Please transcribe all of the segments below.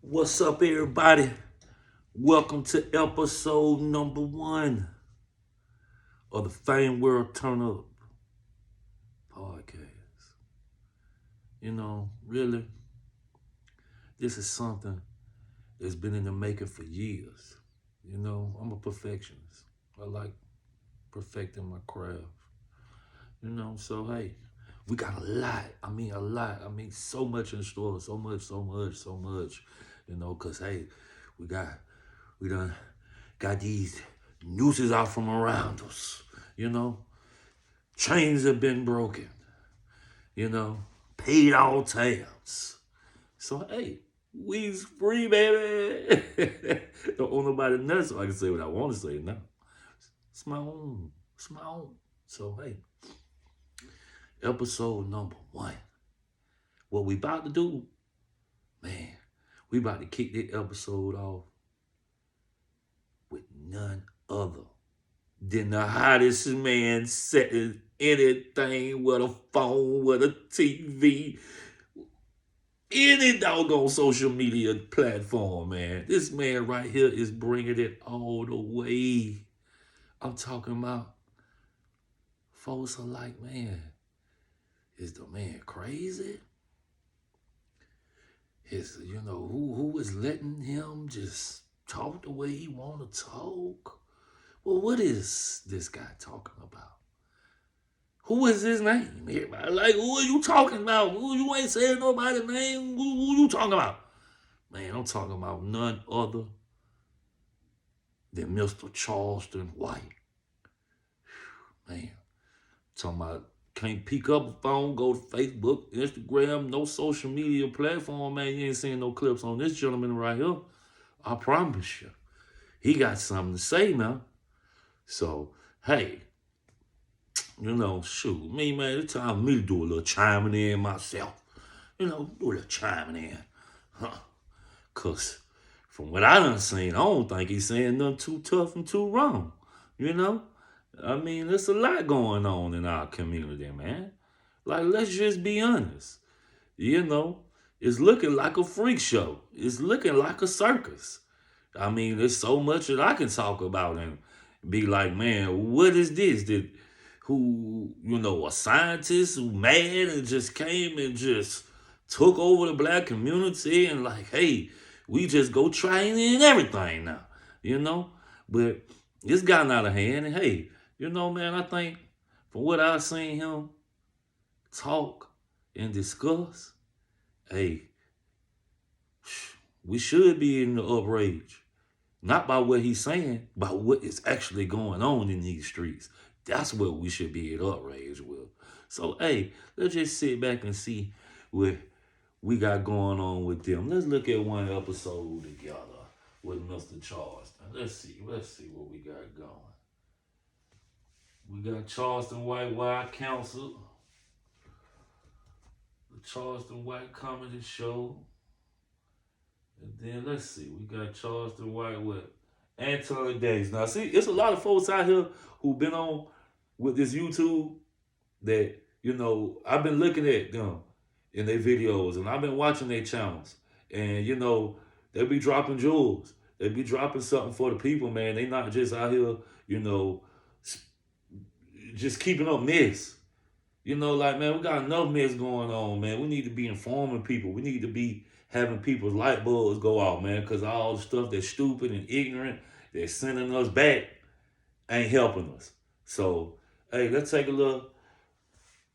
What's up, everybody? Welcome to episode number 1 of the Fame World Turn Up podcast. Really, this is something that's been in the making for years. I'm a perfectionist. I like perfecting my craft. So hey, we got a lot. A lot. So much in store. So much, so much, so much. Cause hey, we got we done got these nooses out from around us. You know, chains have been broken. You know, paid all tabs. So hey, we's free, baby. Don't owe nobody nothing, so I can say what I want to say now. It's my own. It's my own. So hey, episode number 1. What we about to do, man? We about to kick this episode off with none other than the hottest man setting anything with a phone, with a TV, any doggone social media platform, man. This man right here is bringing it all the way. I'm talking about folks are like, man, is the man crazy? Who is letting him just talk the way he want to talk? Well, what is this guy talking about? Who is his name? Everybody like, who are you talking about? Who you ain't saying nobody's name? Who you talking about? Man, I'm talking about none other than Mr. Charleston White. Man, talking about can't pick up a phone, go to Facebook, Instagram, no social media platform, man. You ain't seeing no clips on this gentleman right here. I promise you. He got something to say now. So, hey, shoot, me, man, it's time for me to do a little chiming in myself. Do a little chiming in. Huh? Because from what I done seen, I don't think he's saying nothing too tough and too wrong. You know? There's a lot going on in our community, man. Like, let's just be honest. You know, it's looking like a freak show. It's looking like a circus. There's so much that I can talk about and be like, man, what is this? A scientist who mad and just came and just took over the black community and like, hey, we just go trying in everything now, you know? But it's gotten out of hand. And hey, man, I think from what I've seen him talk and discuss, hey, we should be in the outrage. Not by what he's saying, by what is actually going on in these streets. That's what we should be at outrage with. So, hey, let's just sit back and see what we got going on with them. Let's look at one episode together with Mr. Charleston. Let's see what we got going. We got Charleston White Council, the Charleston White Comedy Show, and then let's see, we got Charleston White with Anton Days. Now, see, it's a lot of folks out here who been on with this YouTube that, I've been looking at them in their videos and I've been watching their channels. And, they be dropping jewels. They be dropping something for the people, man. They not just out here, you know, just keeping up mess. Like, man, we got enough mess going on, man. We need to be informing people. We need to be having people's light bulbs go out, man, because all the stuff that's stupid and ignorant that's sending us back ain't helping us. So, hey, let's take a little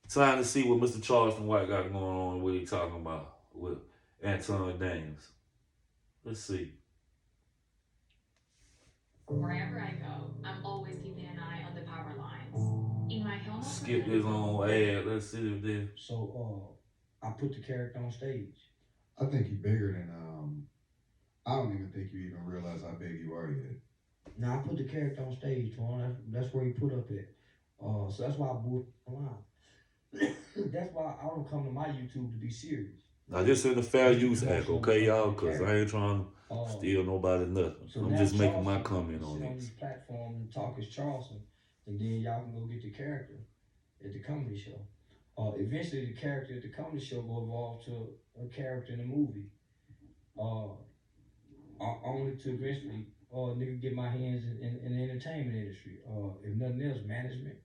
time to see what Mr. Charleston White got going on, what he talking about with Anton Daniels. Let's see. Wherever I go, I'm always keeping an eye on the power lines. In my home Skip apartment this home, on ad. Let's see if this. So I put the character on stage. I think you're bigger than I don't even think you even realize how big you are yet. Now I put the character on stage, Twan. That's where he put up at. So that's why I bought online. That's why I don't come to my YouTube to be serious. Now, this is the Fair Just to Use Act, promote okay, y'all? the Because I character. ain't trying to steal nobody nothing. So I'm now just making my Charleston comment can on sit on this. these platforms and talk as Charleston, and then y'all can go get the character at the comedy show. Eventually, the character at the comedy show will evolve to a character in the movie. only to eventually nigga get my hands in the entertainment industry. If nothing else, management.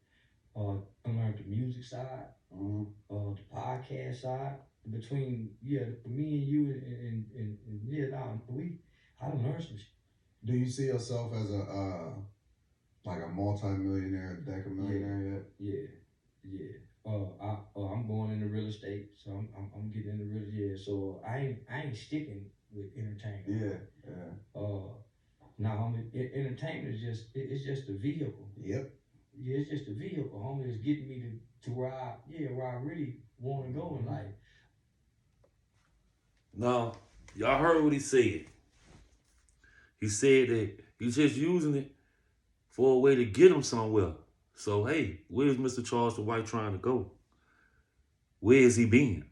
I learned the music side, the podcast side. Between me and you and yeah, nah, I done learned some shit. Do you see yourself as a like a multi-millionaire, decamillionaire yet? Yeah. I'm going into real estate, so I'm getting into real. Yeah, so I ain't sticking with entertainment. Yeah. Now, homie, entertainment is it's just a vehicle. Yep. Yeah, it's just a vehicle, homie. It's getting me to where I really want to go in life. Now, y'all heard what he said. He said that he's just using it for a way to get him somewhere. So, hey, where's Mr. Charleston White trying to go? Where is he been?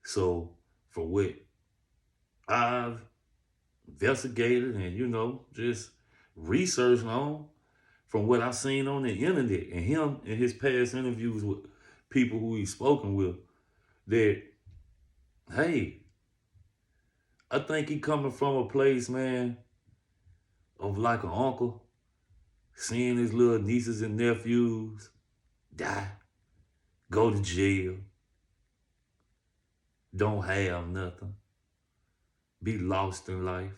So, for what I've investigated and, just researching on from what I've seen on the internet and him in his past interviews with people who he's spoken with, that, hey, I think he coming from a place, man, of like an uncle, seeing his little nieces and nephews die, go to jail, don't have nothing, be lost in life.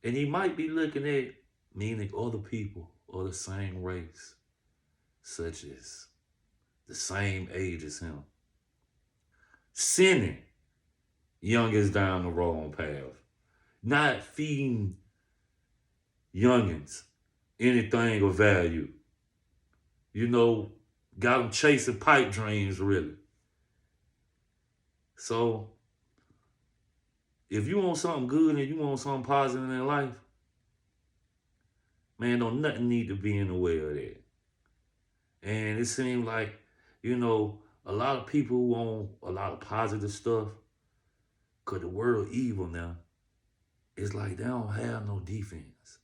And he might be looking at meaning other people of the same race, such as the same age as him, sending youngins down the wrong path, not feeding youngins anything of value. Got them chasing pipe dreams, really. So, if you want something good and you want something positive in life, man, don't nothing need to be in the way of that. And it seems like, a lot of people who want a lot of positive stuff, because the world evil now, it's like they don't have no defense.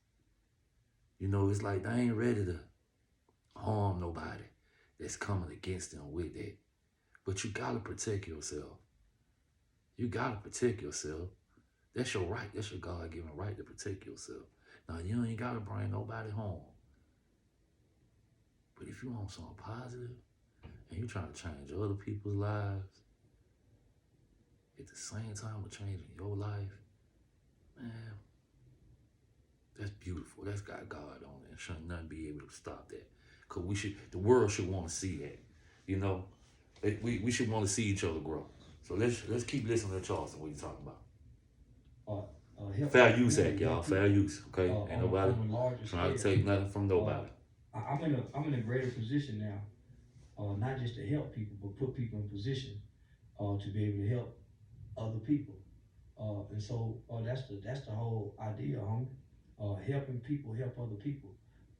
It's like they ain't ready to harm nobody that's coming against them with that. But you gotta protect yourself. You gotta protect yourself. That's your right. That's your God-given right to protect yourself. Now, you ain't gotta bring nobody home. But if you want something positive and you trying to change other people's lives at the same time of changing your life, man, that's beautiful. That's got God on it. And shouldn't nothing be able to stop that. Because the world should want to see that. We should want to see each other grow. So let's keep listening to Charleston. What you talking about? Fair use act, y'all. Fair use. Okay, ain't nobody trying to take nothing from nobody. I'm in a greater position now, not just to help people, but put people in position to be able to help other people. And so that's the whole idea, homie. Helping people help other people.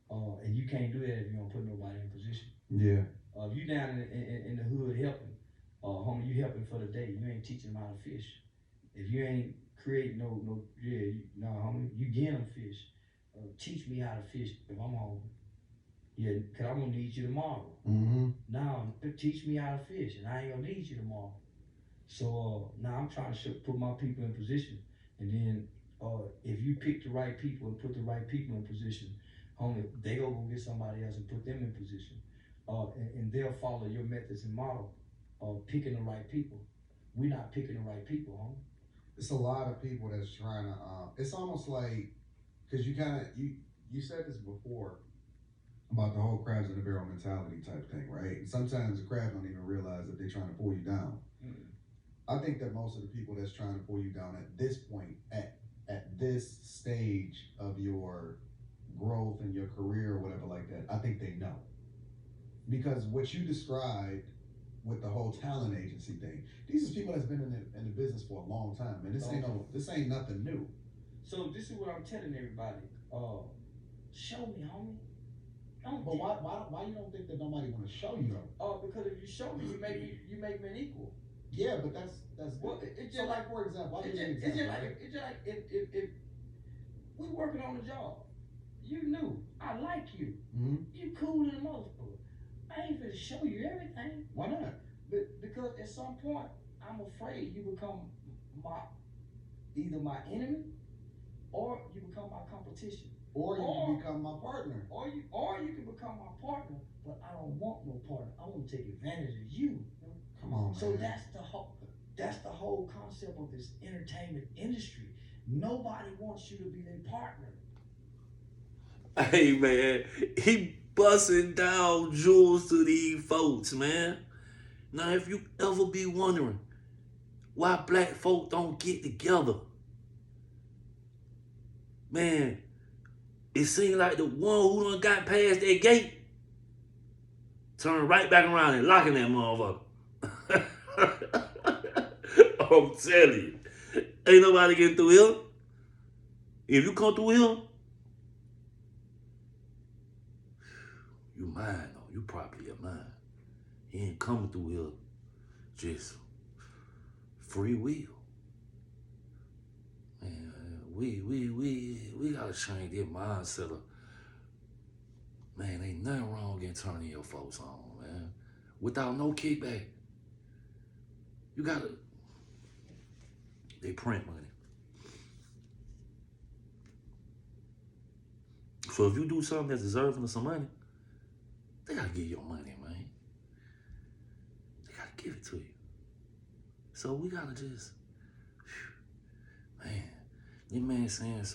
And you can't do that if you don't put nobody in position. Yeah. If you down in the hood helping, homie, you helping for the day. You ain't teaching them how to fish. If you ain't creating homie, you get them fish. Teach me how to fish if I'm hungry. Yeah, cause I'm gonna need you tomorrow. Now teach me how to fish, and I ain't gonna need you tomorrow. So now I'm trying to put my people in position, and then if you pick the right people and put the right people in position, homie, they go get somebody else and put them in position, and they'll follow your methods and model of picking the right people. We're not picking the right people, homie. It's a lot of people that's trying to. It's almost like, because you said this before about the whole crabs in the barrel mentality type thing, right? And sometimes the crabs don't even realize that they're trying to pull you down. I think that most of the people that's trying to pull you down at this point, at this stage of your growth and your career or whatever like that, I think they know. Because what you described with the whole talent agency thing, these are people that's been in the business for a long time, and this ain't nothing new. So this is what I'm telling everybody. Show me, homie. But why you don't think that nobody want to show you though? Because if you show me, you make me an equal. Yeah, but that's well. It's so just like, for example, it's just like if we working on the job, you knew I like you. You cool in the most part. I ain't gonna show you everything. Why not? Because at some point I'm afraid you become either my enemy or you become my competition. Or you can become my partner. Or you can become my partner, but I don't want no partner. I want to take advantage of you. Come on, man. So that's the whole concept of this entertainment industry. Nobody wants you to be their partner. Hey man, he busting down jewels to these folks, man. Now if you ever be wondering why black folk don't get together, man, it seems like the one who done got past that gate turn right back around and locking that motherfucker. I'm telling you, ain't nobody getting through here. If you come through here, you mine though. You property of mine. He ain't coming through here just free will. Man, we gotta change that mindset of, man, ain't nothing wrong in turning your folks on, man. Without no kickback. You gotta, they print money. So if you do something that's deserving of some money, they gotta give you your money, man. They gotta give it to you. So we gotta just, man, this man saying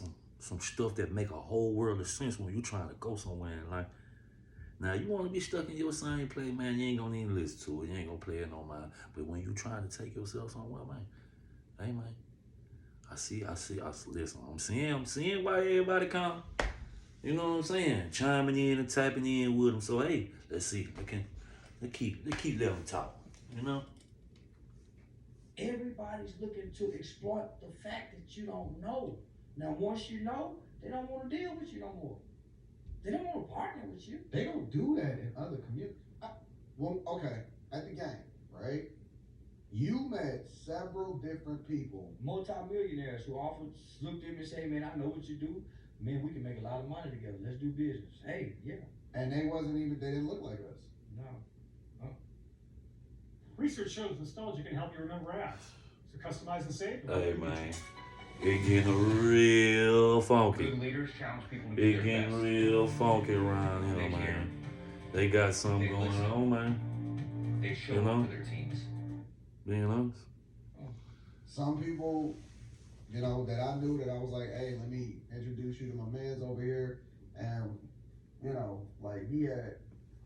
some stuff that make a whole world of sense when you trying to go somewhere in life. Now, you want to be stuck in your same place, man, you ain't gonna even listen to it. You ain't gonna play it no mind. But when you trying to take yourself somewhere, man, hey, man, listen, I'm seeing why everybody come, you know what I'm saying, chiming in and tapping in with them. So, hey, let's see, let's keep letting them talk, you know? Everybody's looking to exploit the fact that you don't know. Now, once you know, they don't want to deal with you no more. They don't want to partner with you. They don't do that in other communities. Well, okay, at the game, right? You met several different people. Multi-millionaires who often looked at me and say, man, I know what you do. Man, we can make a lot of money together. Let's do business. Hey, yeah. And they didn't look like us. No. Research shows nostalgia can help you remember apps. So customize and save. Hey, man. It getting real funky. Good leaders challenge people to be It their getting best. real funky around here, They man. care. They got something They going listen. on, man. They show You know? up for their teams. Being honest. Some people, that I knew that I was like, hey, let me introduce you to my mans over here. And, like he had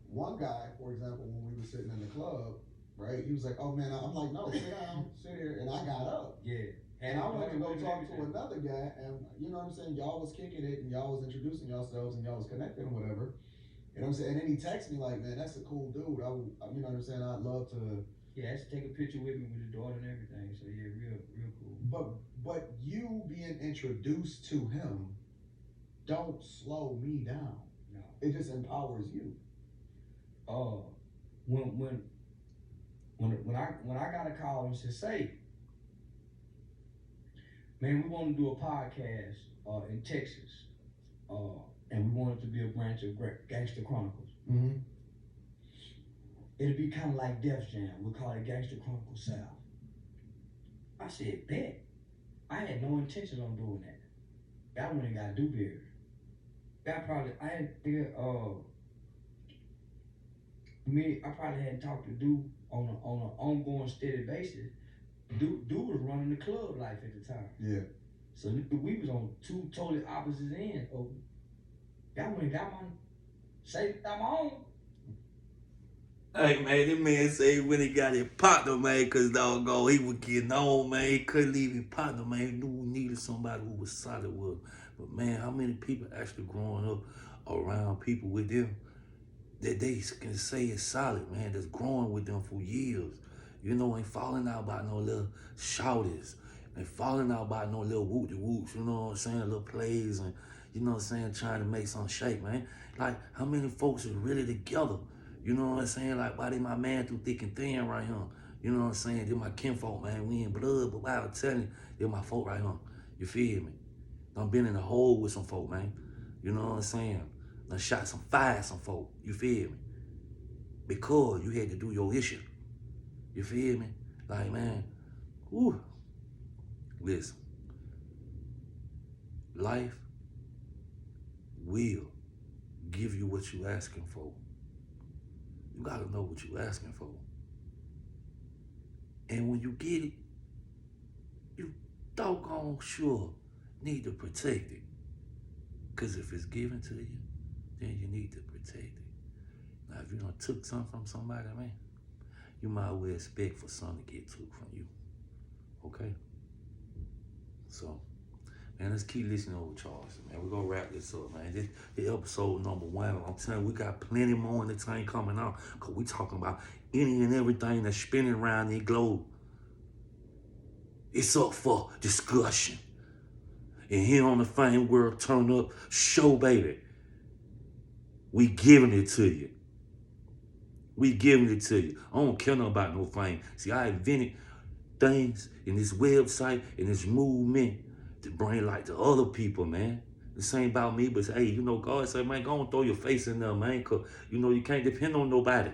one guy, for example, when we were sitting in the club, right? He was like, oh man, I'm like, no, sit down, sit here. And I got up. Yeah. And I went to go talk to another guy, and you know what I'm saying? Y'all was kicking it, and y'all was introducing yourselves, and y'all was connecting or whatever. You know what I'm saying? And then he texted me like, man, that's a cool dude. You know what I'm saying? I'd love to. Yeah, I take a picture with me with his daughter and everything. So yeah, real cool. But you being introduced to him don't slow me down. No. It just empowers you. When I got a call and said, say, man, we want to do a podcast in Texas, and we want it to be a branch of Gangster Chronicles. Mm-hmm. It'd be kind of like Def Jam. We call it Gangster Chronicles South. I said, bet. I had no intention on doing that. I went and got Dewberry. I probably hadn't talked to Dew on an ongoing steady basis. Dew was running the club life at the time. Yeah. So we was on two totally opposite ends. I went and got my own. Hey, man, this man say when he got his partner, man, because doggone, he was getting on, man. He couldn't leave his partner, man. He knew he needed somebody who was solid with him. But, man, how many people actually growing up around people with them that they can say is solid, man, that's growing with them for years? Ain't falling out by no little shouters. Ain't falling out by no little whoop-de-whoops, you know what I'm saying, little plays and, you know what I'm saying, trying to make some shape, man. Like, how many folks is really together? You know what I'm saying? Like, why they my man through thick and thin right here? You know what I'm saying? They're my kinfolk, man. We in blood, but I'm telling you, they're my folk right here. You feel me? Done been in the hole with some folk, man. You know what I'm saying? Done shot some fire some folk. You feel me? Because you had to do your issue. You feel me? Like, man, whew. Listen, life will give you what you asking for. You gotta know what you asking for. And when you get it, you doggone sure need to protect it. Because if it's given to you, then you need to protect it. Now, if you done took something from somebody, man, you might well expect for something to get took from you. Okay? So, man, let's keep listening over Charleston, man. We're gonna wrap this up, man. This episode number 1. I'm telling you, we got plenty more in the tank coming out. Cause we talking about any and everything that's spinning around the globe. It's up for discussion. And here on the Fame World Turn Up show, baby, we giving it to you. We giving it to you. I don't care nothing about no fame. See, I invented things in this website, in this movement, to bring light to other people, man. This ain't about me, but hey, you know, God said, man, go and throw your face in there, man, because, you know, you can't depend on nobody.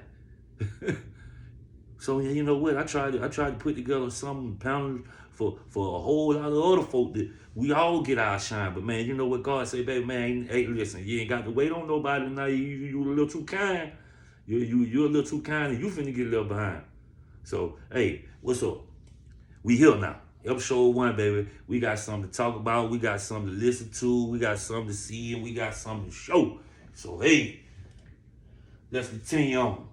So, yeah, you know what? I tried to put together something pounded for a whole lot of other folk that we all get our shine. But, man, you know what God said, baby, man, hey, listen, you ain't got to wait on nobody now. You a little too kind. You're a little too kind, and you finna get a little behind. So, hey, what's up? We here now. Episode 1, baby. We got something to talk about. We got something to listen to. We got something to see, and we got something to show. So, hey, let's continue on.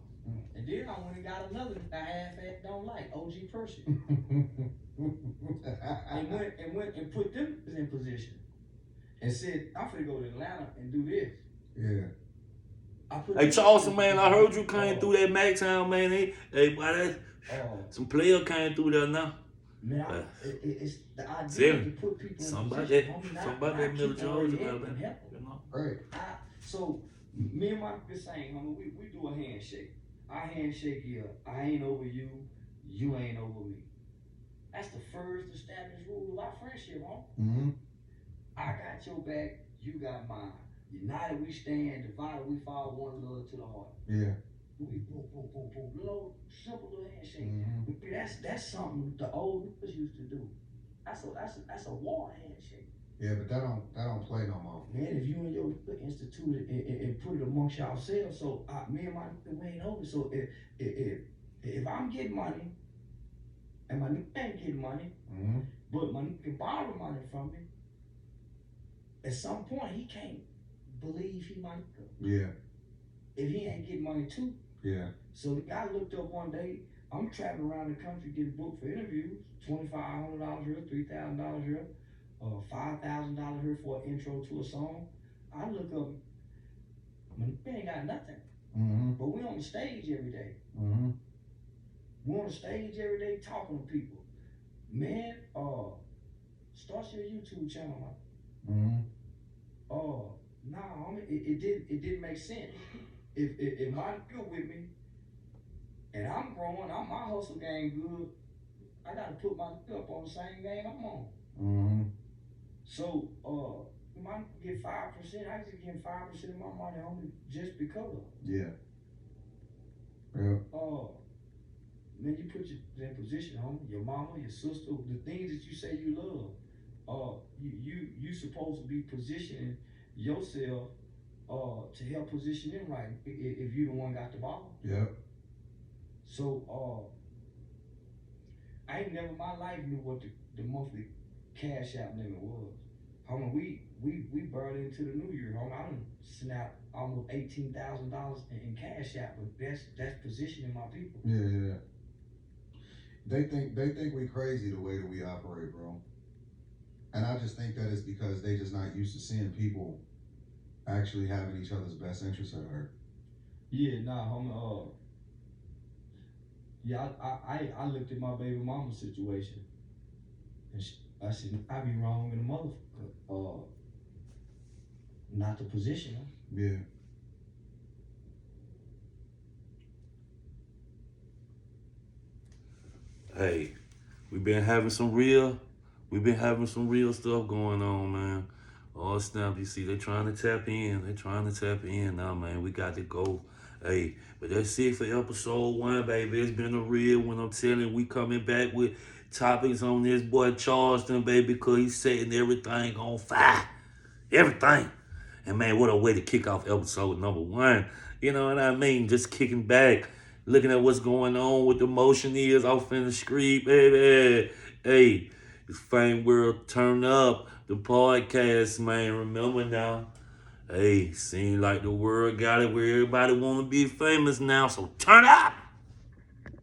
And then I went and got another I half-ass don't like, OG Percy. and went and put them in position. And said, I'm finna go to Atlanta and do this. Yeah. Hey, Charleston, man, I heard you came through that MacTown, man. Hey, boy, some player came through there now. Man, it's the idea to put people in position. Somebody that middle Georgia, man. You know? Right. So, me and Mike is saying, homie, we do a handshake. Our handshake here, I ain't over you, you ain't over me. That's the first established rule of our friendship, huh? Mm-hmm. I got your back, you got mine. United we stand, divided we fall, one another to the heart. Yeah. We boom, boom, boom, boom. Little simple little handshake. Mm-hmm. That's something the old niggas used to do. That's a war handshake. Yeah, but that don't play no more. Man, if you and your institute and put it amongst yourselves, so me and my nigga we ain't over. So if I'm getting money and my nigga ain't getting money, but my nigga can borrow money from me, at some point he can't believe he my nigga. Yeah. If he ain't getting money too. Yeah. So the guy looked up one day, I'm traveling around the country getting booked for interviews, $2,500 here, $3,000 here, $5,000 here for an intro to a song. I look up, we ain't got nothing. But we on the stage every day. We on the stage every day talking to people. Man, start your YouTube channel. Nah, it didn't make sense. If my good with me, and I'm growing, my hustle game good, I gotta put my up on the same game I'm on. So, you might get 5%, I just get 5% of my money only just because. Yeah. Man, you put your in position, homie, your mama, your sister, the things that you say you love. You supposed to be positioning yourself to help position them right if you the one got the ball. Yep. So I ain't never in my life knew what the monthly cash out limit was. Homie, we burned into the new year, homie. I done snapped almost $18,000 in cash out, but that's positioning my people. Yeah. They think we crazy the way that we operate, bro. And I just think that it's because they just not used to seeing people actually having each other's best interests at heart. Yeah, nah, homie. I looked at my baby mama situation, and I said, I be wrong in the motherfucker. Not to position her. Yeah. Hey, we've been having some real stuff going on, man. All snap, you see, they trying to tap in now, man. We got to go. Hey, but that's it for episode 1, baby. It's been a real one. I'm telling you, we coming back with topics on this boy Charleston, baby, because he's setting everything on fire. Everything. And man, what a way to kick off episode number 1. You know what I mean? Just kicking back, looking at what's going on, what the motion is off in the street, baby. Hey, it's Fame World Turn Up, the podcast, man. Remember now. Hey, seems like the world got it where everybody want to be famous now, so turn up!